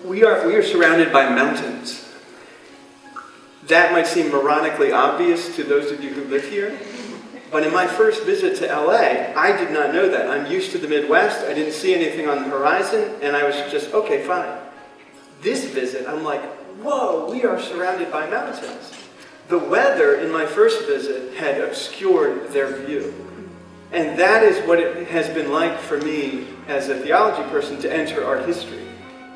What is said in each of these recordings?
We are surrounded by mountains. That might seem moronically obvious to those of you who live here, but in my first visit to LA, I did not know that. I'm used to the Midwest, I didn't see anything on the horizon, and I was just, okay, fine. This visit, I'm like, whoa, we are surrounded by mountains. The weather in my first visit had obscured their view. And that is what it has been like for me as a theology person to enter art history.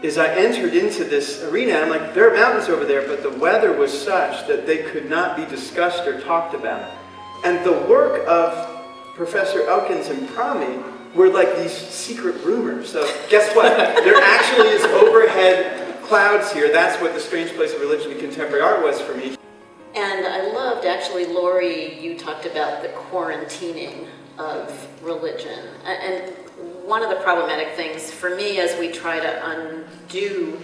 Is I entered into this arena, and I'm like, there are mountains over there, but the weather was such that they could not be discussed or talked about. And the work of Professor Elkins and Prami were like these secret rumors. So guess what? There actually is overhead clouds here. That's what the strange place of religion in contemporary art was for me. And I loved, actually, Lori, you talked about the quarantining of religion. And one of the problematic things for me as we try to undo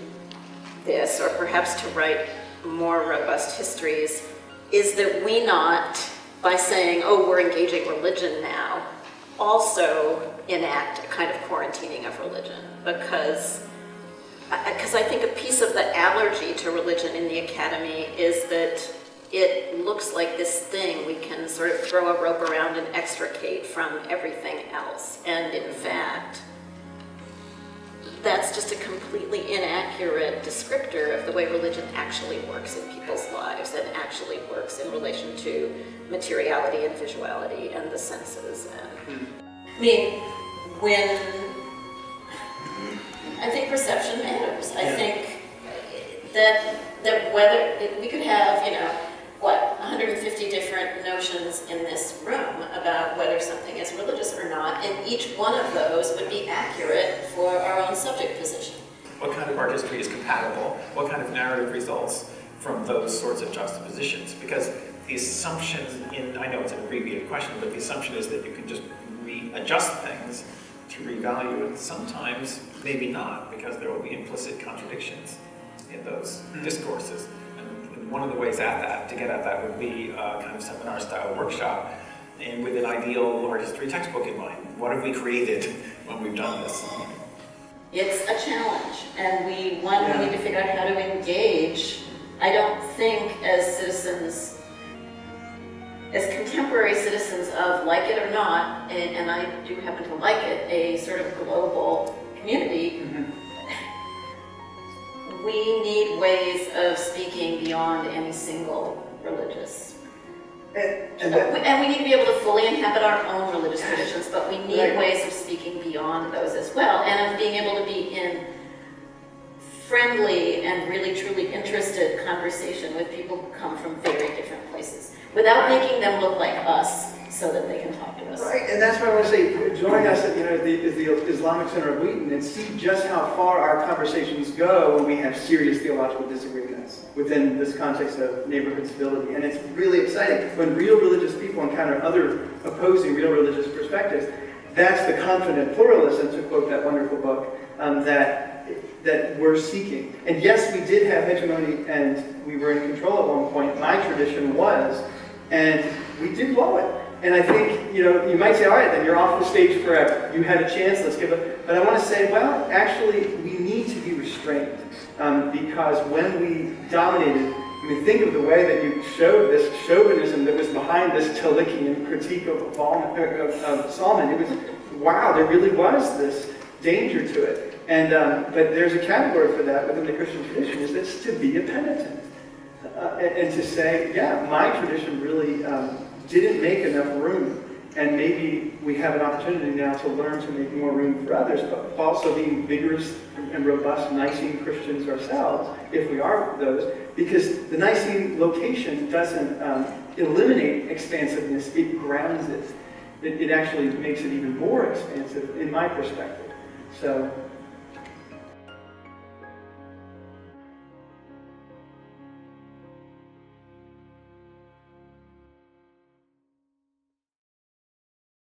this, or perhaps to write more robust histories, is that we not, by saying, oh, we're engaging religion now, also enact a kind of quarantining of religion. Because I think a piece of the allergy to religion in the academy is that it looks like this thing we can sort of throw a rope around and extricate from everything else. And in fact, that's just a completely inaccurate descriptor of the way religion actually works in people's lives and actually works in relation to materiality and visuality and the senses. And I mean, I think perception matters. I think that whether we could have, 150 different notions in this room about whether something is religious or not, and each one of those would be accurate for our own subject position. What kind of art history is compatible? What kind of narrative results from those sorts of juxtapositions? Because the assumption I know it's an abbreviated question, but the assumption is that you can just readjust things to revalue it. Sometimes, maybe not, because there will be implicit contradictions in those discourses. And one of the ways to get at that would be a kind of seminar-style workshop, and with an ideal art history textbook in mind. What have we created when we've done this? It's a challenge, and we need to figure out how to engage. I don't think as citizens, as contemporary citizens of, like it or not, and I do happen to like it, a sort of global community, we need ways of speaking beyond any single religious. And we need to be able to fully inhabit our own religious traditions, but we need ways of speaking beyond those as well, and of being able to be in friendly and really truly interested conversation with people who come from very different places, without making them look like us so that they can talk to us. Right, and that's why I want to say, join us at the Islamic Center of Wheaton and see just how far our conversations go when we have serious theological disagreements within this context of neighborhood civility. And it's really exciting when real religious people encounter other opposing real religious perspectives. That's the confident pluralism, to quote that wonderful book, that we're seeking. And yes, we did have hegemony and we were in control at one point. My tradition was, and we did blow it. And I think, you might say, all right, then you're off the stage forever. You had a chance, let's give it. But I want to say, well, actually, we need to be restrained. Because when we dominated, think of the way that you showed this chauvinism that was behind this Tillichian critique of Solomon. It was, wow, there really was this danger to it. And but there's a category for that within the Christian tradition, is this to be a penitent. And to say, yeah, my tradition really didn't make enough room, and maybe we have an opportunity now to learn to make more room for others, but also being vigorous and robust Nicene Christians ourselves, if we are those, because the Nicene location doesn't eliminate expansiveness, it grounds it. It actually makes it even more expansive, in my perspective. So